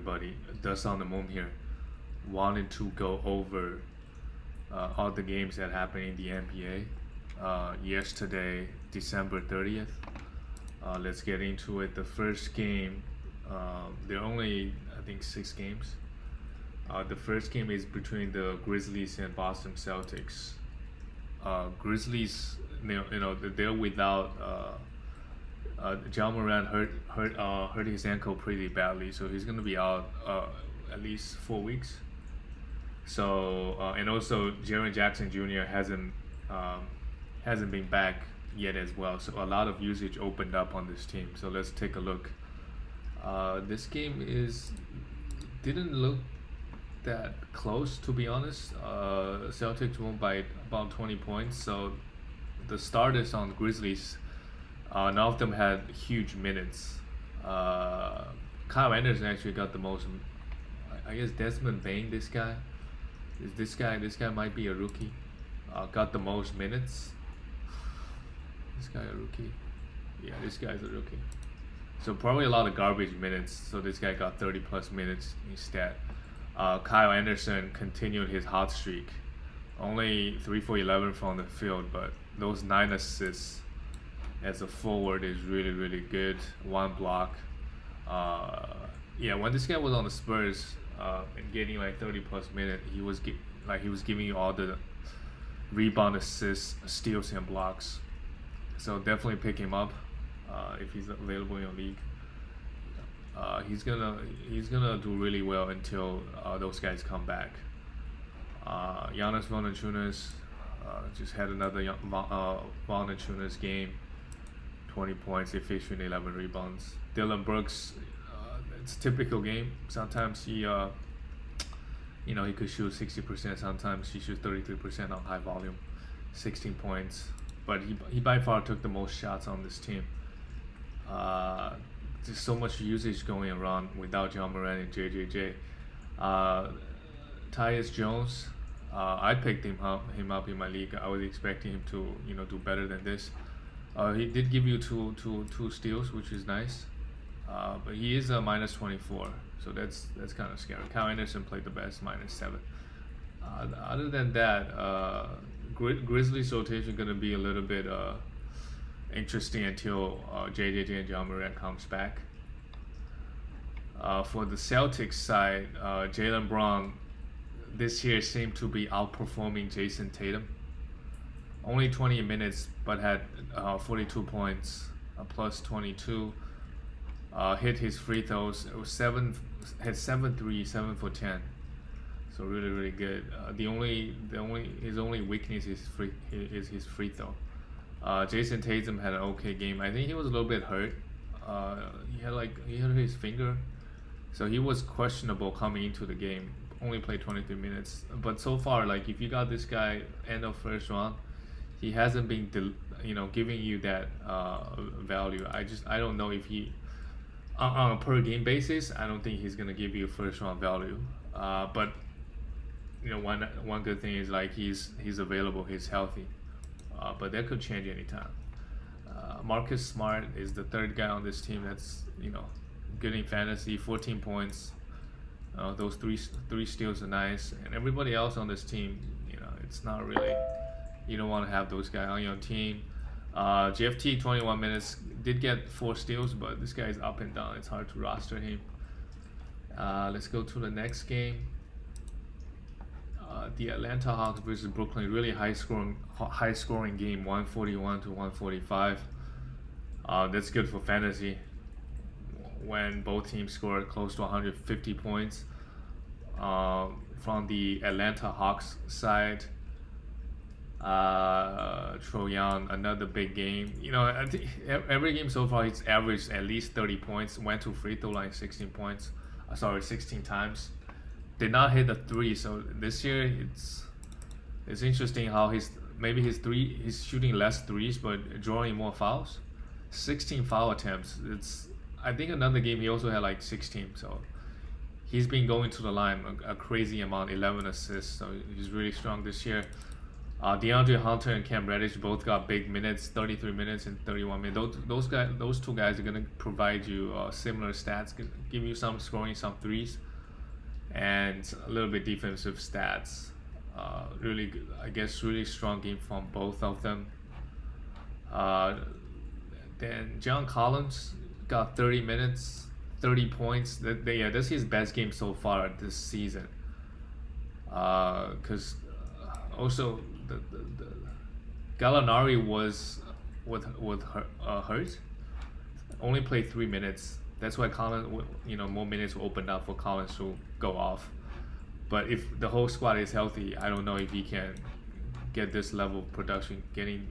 everybody. Dust on the Moon here. Wanted to go over all the games that happened in the NBA yesterday, December 30th. Let's get into it. The first game, there are only, I think, 6 games. The first game is between the Grizzlies and Boston Celtics. Grizzlies, they're without Ja Morant hurt his ankle pretty badly, so he's gonna be out at least 4 weeks. So and also Jaren Jackson Jr. hasn't been back yet as well. So a lot of usage opened up on this team. So let's take a look. This game didn't look that close, to be honest. Celtics won by about 20 points. So the starters on Grizzlies, none of them had huge minutes. Kyle Anderson actually got the most. I guess Desmond Bain, this guy might be a rookie. Got the most minutes. This guy a rookie? Yeah, this guy's a rookie. So probably a lot of garbage minutes. So this guy got 30 plus minutes instead. Kyle Anderson continued his hot streak. Only 3 for 11 from the field, but those 9 assists as a forward is really, really good. 1 block. When this guy was on the Spurs and getting like 30 plus minutes, he was giving you all the rebound, assists, steals, and blocks. So definitely pick him up if he's available in your league. He's gonna do really well until those guys come back. Giannis Valanciunas just had another Valanciunas game. 20 points, efficient, 11 rebounds. Dylan Brooks, it's a typical game. Sometimes he could shoot 60%. Sometimes he shoots 33% on high volume, 16 points. But he by far took the most shots on this team. Just so much usage going around without Ja Morant and JJJ. Tyus Jones, I picked him up in my league. I was expecting him to do better than this. He did give you two steals, which is nice. But he is a minus 24, so that's kind of scary. Kyle Anderson played the best, -7. Other than that, Grizzlies rotation gonna be a little bit interesting until JJJ and Ja Morant comes back. For the Celtics side, Jaylen Brown this year seemed to be outperforming Jason Tatum. Only 20 minutes, but had 42 points, plus 22. Hit his free throws. It was had 7 threes, 7 for 10. So really, really good. His only weakness is his free throw. Jason Tatum had an okay game. I think he was a little bit hurt. He hurt his finger, so he was questionable coming into the game. Only played 23 minutes, but so far, like if you got this guy end of first round, he hasn't been giving you that value. I don't know if he on a per game basis. I don't think he's gonna give you first round value. But one good thing is like he's available, he's healthy. But that could change anytime. Marcus Smart is the third guy on this team that's good in fantasy. 14 points. Those three steals are nice, and everybody else on this team, it's not really. You don't want to have those guys on your team. GFT 21 minutes, did get 4 steals, but this guy is up and down. It's hard to roster him. Let's go to the next game. The Atlanta Hawks versus Brooklyn, really high scoring game, 141 to 145. That's good for fantasy when both teams scored close to 150 points. From the Atlanta Hawks side, Trae Young, another big game. I think every game so far he's averaged at least 30 points. Went to free throw line 16 times. Did not hit the 3. So this year it's interesting how he's shooting less threes but drawing more fouls. 16 foul attempts. I think another game he also had like 16. So he's been going to the line a crazy amount, 11 assists. So he's really strong this year. DeAndre Hunter and Cam Reddish both got big minutes, 33 minutes and 31 minutes. Those two guys are gonna provide you similar stats, give you some scoring, some threes, and a little bit defensive stats. Really good, I guess, really strong game from both of them. Then John Collins got 30 minutes, 30 points. This is his best game so far this season. Because also the Gallinari was hurt, only played 3 minutes. That's why Collins, more minutes will open up for Collins to go off. But if the whole squad is healthy, I don't know if he can get this level of production, getting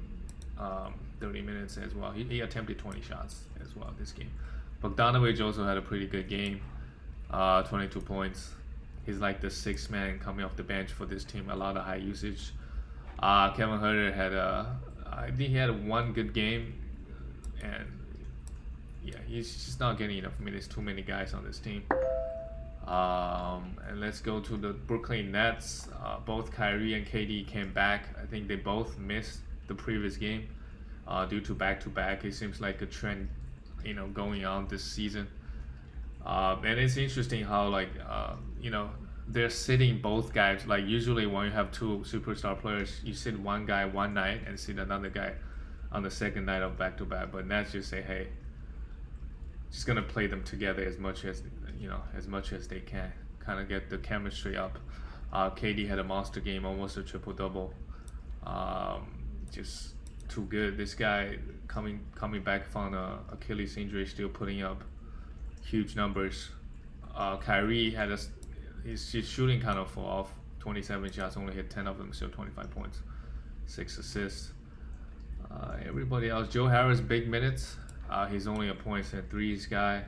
30 minutes as well. He attempted 20 shots as well this game. Bogdanovic also had a pretty good game, 22 points. He's like the sixth man coming off the bench for this team. A lot of high usage. Kevin Huerter I think he had one good game, and yeah, he's just not getting enough minutes. Too many guys on this team. And let's go to the Brooklyn Nets. Both Kyrie and KD came back. I think they both missed the previous game due to back-to-back. It seems like a trend, going on this season. And it's interesting how they're sitting both guys. Like usually when you have two superstar players, you sit one guy one night and sit another guy on the second night of back-to-back. But Nets just say, hey, just gonna play them together as much as they can, kind of get the chemistry up. KD had a monster game, almost a triple-double. Just too good. This guy coming back from an Achilles injury, still putting up huge numbers. Kyrie his shooting kind of fall off. 27 shots, only hit 10 of them, still 25 points, 6 assists. Everybody else, Joe Harris, big minutes. He's only a points and threes guy.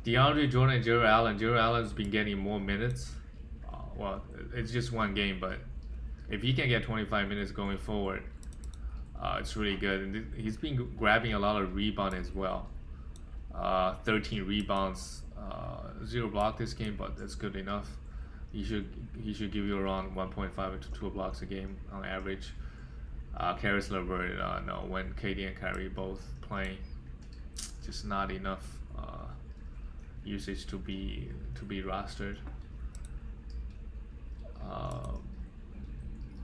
DeAndre Jordan and Jared Allen. Jared Allen's been getting more minutes. Well, it's just one game, but if he can get 25 minutes going forward, it's really good. And he's been grabbing a lot of rebound as well. 13 rebounds, 0 block this game, but that's good enough. He should give you around 1.5 to 2 blocks a game on average. Caris LeVert, no, when KD and Kyrie both playing, just not enough usage to be rostered.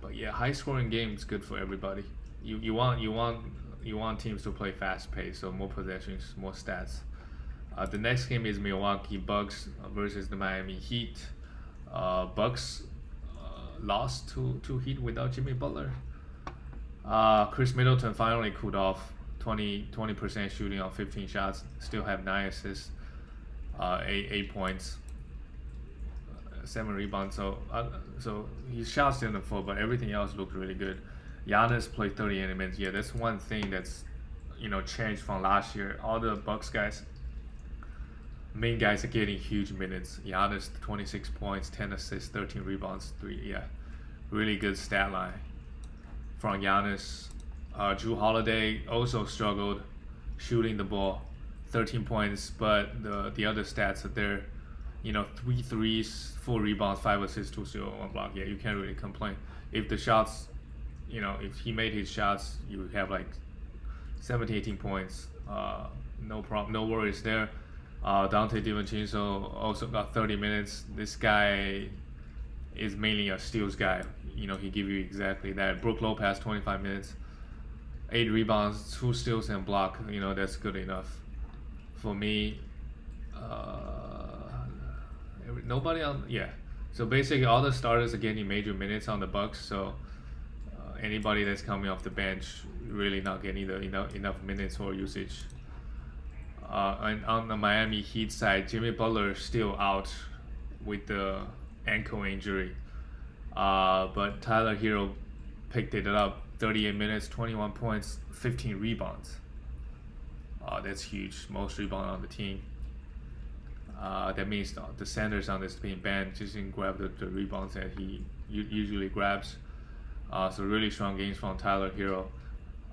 But yeah, high scoring games good for everybody. You want teams to play fast pace, so more possessions, more stats. The next game is Milwaukee Bucks versus the Miami Heat. Bucks lost to Heat without Jimmy Butler. Chris Middleton finally cooled off. 20% shooting on 15 shots, still have 9 assists, 8 points, 7 rebounds. So his shots didn't fall, but everything else looked really good. Giannis played 38 minutes. Yeah, that's one thing that's changed from last year. All the Bucks guys, main guys, are getting huge minutes. Giannis 26 points, 10 assists, 13 rebounds, 3. Yeah, really good stat line from Giannis. Jrue Holiday also struggled shooting the ball, 13 points, but the other stats are there. 3 threes, 4 rebounds, 5 assists, 2 steals, 1 block. Yeah, you can't really complain. If the shots, if he made his shots, you have like 17, 18 points. No problem, no worries there. Dante DiVincenzo also got 30 minutes. This guy is mainly a steals guy. He give you exactly that. Brook Lopez 25 minutes. 8 rebounds, 2 steals and block. That's good enough for me. Nobody on, yeah. So basically, all the starters are getting major minutes on the Bucks. So anybody that's coming off the bench really not getting enough minutes or usage. And on the Miami Heat side, Jimmy Butler still out with the ankle injury. But Tyler Hero picked it up. 38 minutes, 21 points, 15 rebounds. That's huge. Most rebound on the team. That means the centers on this team band just didn't grab the rebounds that he usually grabs. So really strong games from Tyler Hero.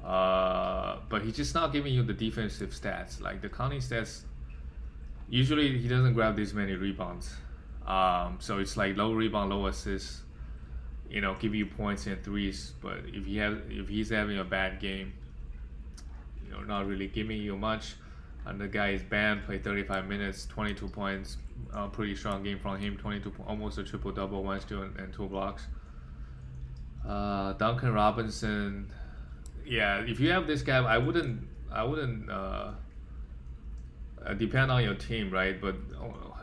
But he's just not giving you the defensive stats. Like the counting stats, usually he doesn't grab this many rebounds. So it's like low rebound, low assists, give you points and threes. But if he's having a bad game, not really giving you much. And the guy is banned, played 35 minutes, 22 points. Pretty strong game from him. 22, almost a triple double, 1 steal and 2 blocks. Duncan Robinson. Yeah, if you have this guy, I wouldn't depend on your team, right? But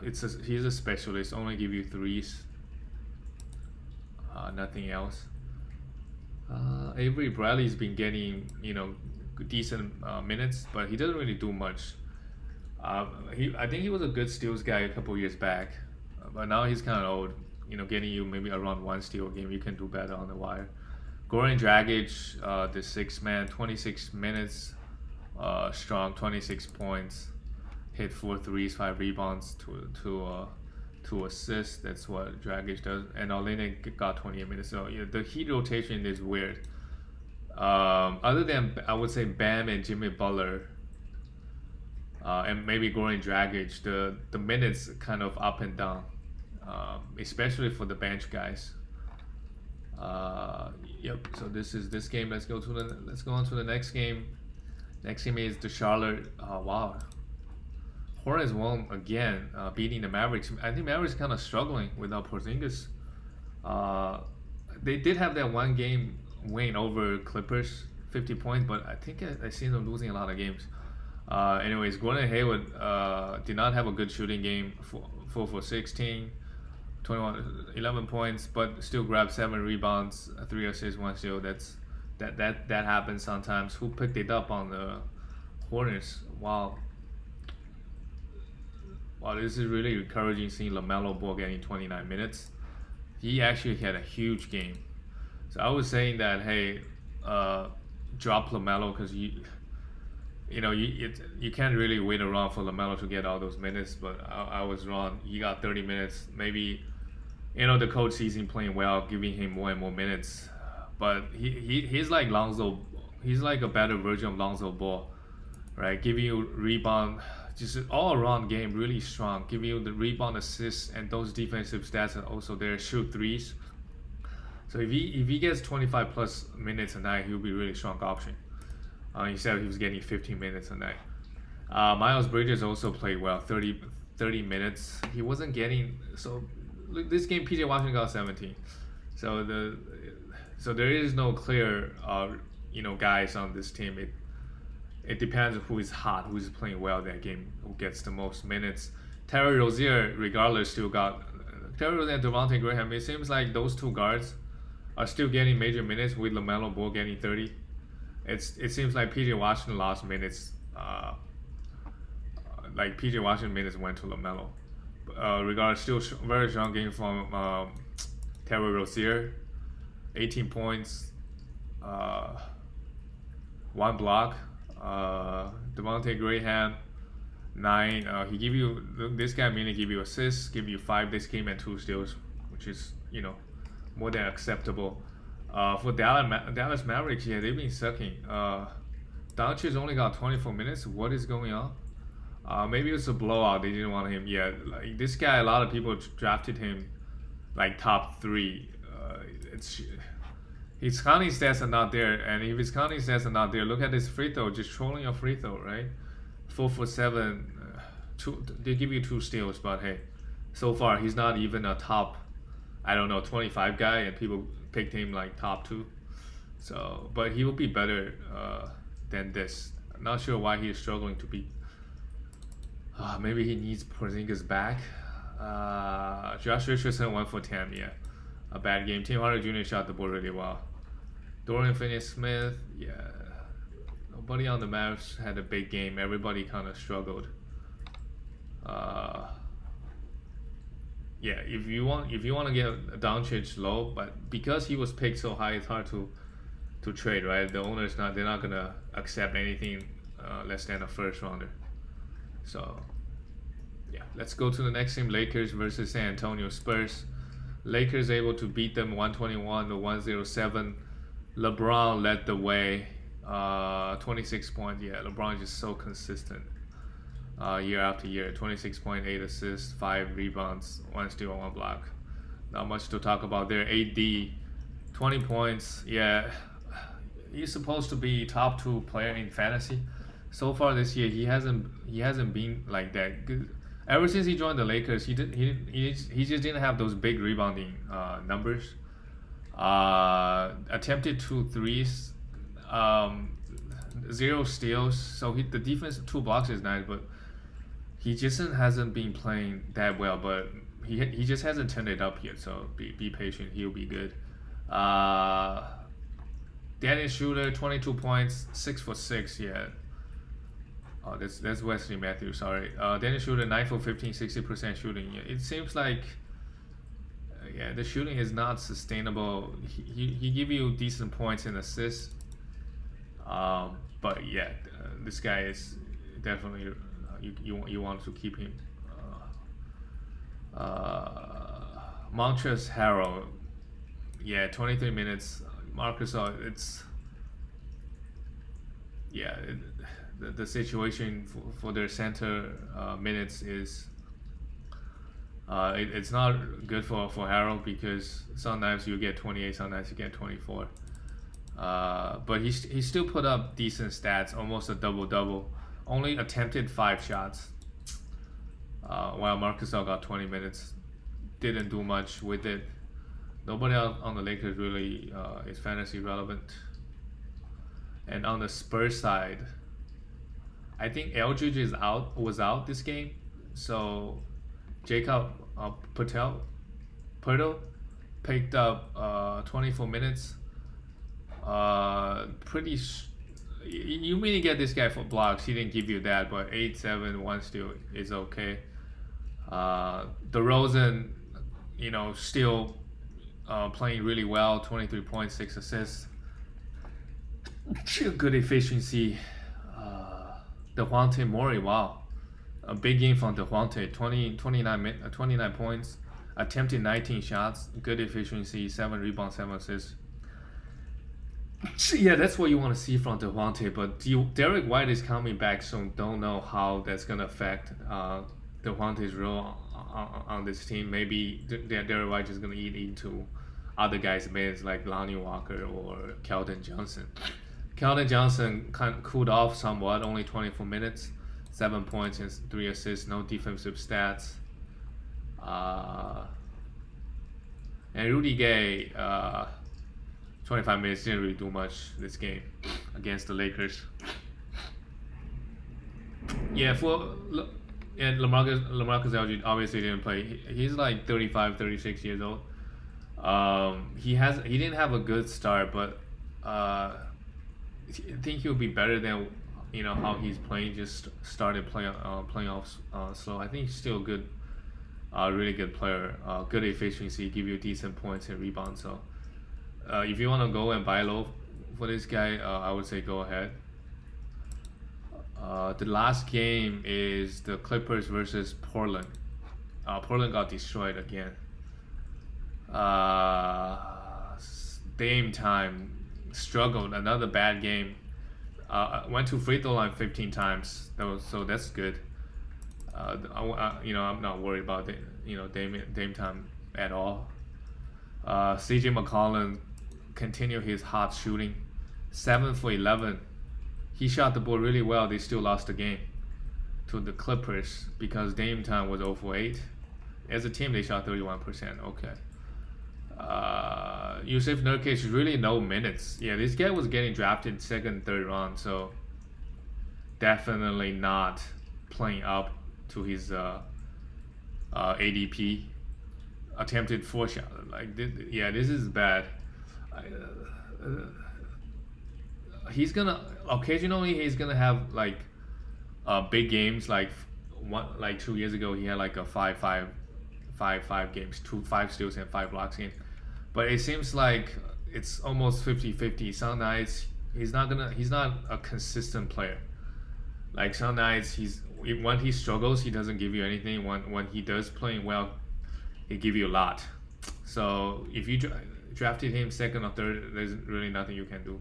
he's a specialist. Only give you threes. Nothing else. Avery Bradley's been getting decent minutes, but he doesn't really do much. I think he was a good steals guy a couple years back, but now he's kind of old. Getting you maybe around 1 steal a game, you can do better on the wire. Goran Dragic, the 6th man, 26 minutes, strong, 26 points, hit 4 threes, 5 rebounds, two assists. That's what Dragic does. And Olynyk got 28 minutes. So the Heat rotation is weird. Other than, I would say, Bam and Jimmy Butler, and maybe Goran Dragic, the minutes kind of up and down, especially for the bench guys. Yep. So this game. Let's go on to the next game. Next game is the Charlotte. Wow. Hornets won again, beating the Mavericks. I think Mavericks kind of struggling without Porzingis. They did have that one game win over Clippers, 50 points, but I think I seen them losing a lot of games. Anyways, Gordon Hayward did not have a good shooting game. 4 for 16, 11 points, but still grabbed 7 rebounds, 3 assists, 1 steal. That happens sometimes. Who picked it up on the Hornets? Wow, this is really encouraging seeing LaMelo Ball getting 29 minutes. He actually had a huge game. So I was saying that, hey, drop LaMelo because you can't really wait around for LaMelo to get all those minutes. But I was wrong. He got 30 minutes. Maybe the coach sees him playing well, giving him more and more minutes. But he's like Lonzo. He's like a better version of Lonzo Ball, right? Giving you rebound, just an all-around game, really strong. Giving you the rebound, assists, and those defensive stats are also there. Shoot threes. So if he gets 25 plus minutes a night, he'll be a really strong option. He said he was getting 15 minutes a night. Miles Bridges also played well, 30 minutes. He wasn't getting look, this game PJ Washington got 17. So there is no clear guys on this team. It depends on who is hot, who is playing well that game, who gets the most minutes. Terry Rozier, regardless, still got Terry Rozier and Devontae Graham. It seems like those two guards are still getting major minutes with LaMelo Ball getting 30. It seems like PJ Washington lost minutes. Like PJ Washington minutes went to LaMelo. Regardless, still very strong game from Terry Rozier. 18 points, 1 block. Devontae Graham, 9. This guy mainly give you assists, give you 5 this game and 2 steals, which is more than acceptable. For Dallas Mavericks, yeah, they've been sucking. Doncic only got 24 minutes. What is going on? Maybe it's a blowout. They didn't want him. Yeah, like this guy, a lot of people drafted him like top 3. His counting stats are not there, and if his counting stats are not there, look at his free throw, just trolling your free throw, right? 4 for 7, they give you 2 steals, but hey, so far he's not even a top, 25 guy, and people picked him like top 2. So, but he will be better than this. I'm not sure why he is struggling to be. Maybe he needs Porzingis back. Josh Richardson 1 for 10, yeah. A bad game. Tim Hardaway Jr. shot the ball really well. Dorian Finney-Smith, yeah. Nobody on the Mavs had a big game. Everybody kind of struggled. Yeah, if you want to get Doncic low, but because he was picked so high, it's hard to trade, right? The owners they're not gonna accept anything less than a first rounder. So yeah, let's go to the next game. Lakers versus San Antonio Spurs. Lakers able to beat them 121 to 107. LeBron led the way, 26 points. Yeah, LeBron is just so consistent year after year. 26.8 assists, 5 rebounds, 1 steal, 1 block. Not much to talk about there. AD 20 points. Yeah, he's supposed to be top two player in fantasy. So far this year, he hasn't been like that good. Ever since he joined the Lakers, he just didn't have those big rebounding numbers. Attempted two threes, um, zero steals. So the defense two blocks is nice, but he just hasn't been playing that well. But he just hasn't turned it up yet. So be patient. He'll be good. Uh, Dennis Schroeder, 22 points, 6 for 6. Yeah. Oh, that's Wesley Matthews. Sorry. Dennis Schroeder, 9 for 15, 60% shooting. Yeah, it seems like yeah, the shooting is not sustainable. He give you decent points and assists. But yeah, this guy is definitely you want to keep him. Montrezl Harrell, yeah, 23 minutes. Marcus, it's yeah, the situation for their center minutes is it's not good for Harold because sometimes you get 28, sometimes you get 24. But he still put up decent stats, almost a double double. Only attempted 5 shots, while Marcus Gasol got 20 minutes. Didn't do much with it. Nobody else on the Lakers really is fantasy relevant. And on the Spurs side, I think Eldridge was out this game, so Jacob Pirtle picked up 24 minutes. You may get this guy for blocks. He didn't give you that, but 8, 7, 1 steal is okay. DeRozan, still playing really well. 23 points, 6 assists. Good efficiency. Dejounte Murray, wow. A big game from Dejounte. 29 points. Attempted 19 shots. Good efficiency. 7 rebounds, 7 assists. Yeah, that's what you want to see from Dejounte. But Derek White is coming back soon. Don't know how that's going to affect Dejounte's role on this team. Maybe Derek White is going to eat into other guys' minutes like Lonnie Walker or Keldon Johnson. Keldon Johnson kind of cooled off somewhat, only 24 minutes, 7 points and 3 assists, no defensive stats. And Rudy Gay, 25 minutes, didn't really do much this game against the Lakers. Yeah, and LaMarcus Aldridge obviously didn't play. He's like 35, 36 years old. He didn't have a good start, but I think he'll be better than how he's playing. Just started playing playoffs slow. I think he's still good, really good player. Good efficiency, give you decent points and rebounds. So if you want to go and buy low for this guy, I would say go ahead. The last game is the Clippers versus Portland. Portland got destroyed again. Dame time struggled, another bad game. Went to free throw line 15 times. So that's good. I'm not worried about Dame time at all. CJ McCollum continued his hot shooting, 7 for 11. He shot the ball really well. They still lost the game to the Clippers because Dame time was 0 for 8. As a team, they shot 31%. Okay. Yusuf Nurkic, really no minutes. Yeah, this guy was getting drafted 2nd, 3rd round, so definitely not playing up to his ADP. Attempted 4 shots. This is bad. He's gonna occasionally have big games like 2 years ago he had like a 5 games, 5 steals and 5 blocks game. But it seems like it's almost 50-50. Some nights he's not a consistent player. Like some nights when he struggles, he doesn't give you anything. When he does playing well, he give you a lot. So if you drafted him 2nd or 3rd, there's really nothing you can do.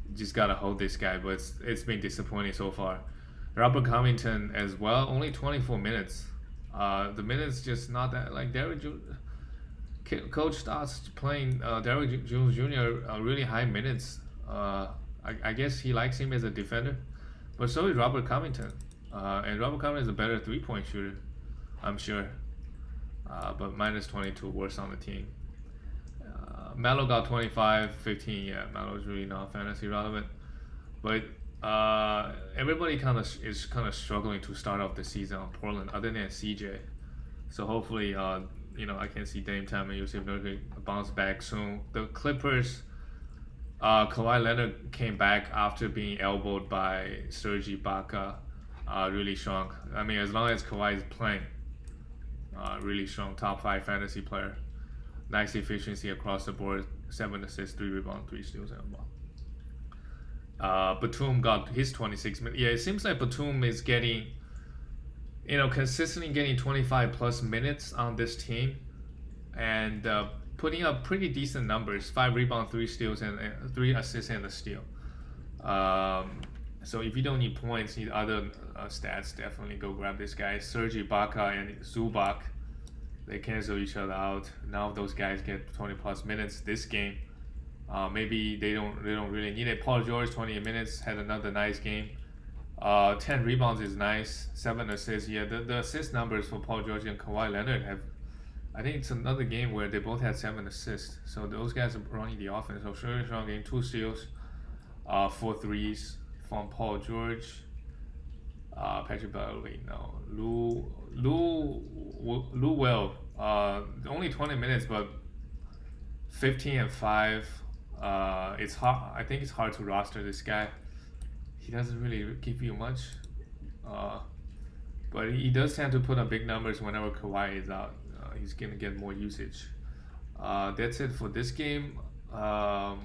You just gotta hold this guy. But it's been disappointing so far. Robert Covington as well, only 24 minutes. The minutes just not that like Coach starts playing Derrick Jones Jr. Really high minutes. I guess he likes him as a defender, but so is Robert Covington. And Robert Covington is a better 3-point shooter, I'm sure. But minus 22 worse on the team. Melo got 25, 15. Yeah, Melo's really not fantasy relevant. But everybody is kind of struggling to start off the season on Portland, other than CJ. So hopefully, I can see Dame Time and Yusuf Nurkic bounce back soon. The Clippers, Kawhi Leonard came back after being elbowed by Serge Ibaka, really strong. I mean, as long as Kawhi is playing, really strong, top 5 fantasy player. Nice efficiency across the board, 7 assists, 3 rebounds, 3 steals, and 1. Batum got his 26 minutes. Yeah, it seems like Batum is getting, consistently getting 25 plus minutes on this team, and putting up pretty decent numbers: 5 rebounds, 3 steals, and 3 assists and a steal. So if you don't need points, need other stats, definitely go grab this guy. Serge Ibaka and Zubac, they cancel each other out. Now those guys get 20 plus minutes this game. Maybe they don't really need it. Paul George, 28 minutes, had another nice game. 10 rebounds is nice. 7 assists. Yeah, the assist numbers for Paul George and Kawhi Leonard have, I think it's another game where they both had 7 assists. So those guys are running the offense. So really strong game. 2 steals, 4 threes from Paul George. Patrick Beverley, no. Lou Will, only 20 minutes, but 15 and 5. It's hard. I think it's hard to roster this guy. He doesn't really give you much, but he does tend to put up big numbers whenever Kawhi is out. He's gonna get more usage. That's it for this game. I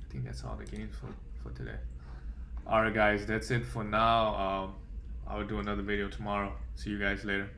think that's all the games for today. Alright guys, that's it for now. I'll do another video tomorrow. See you guys later.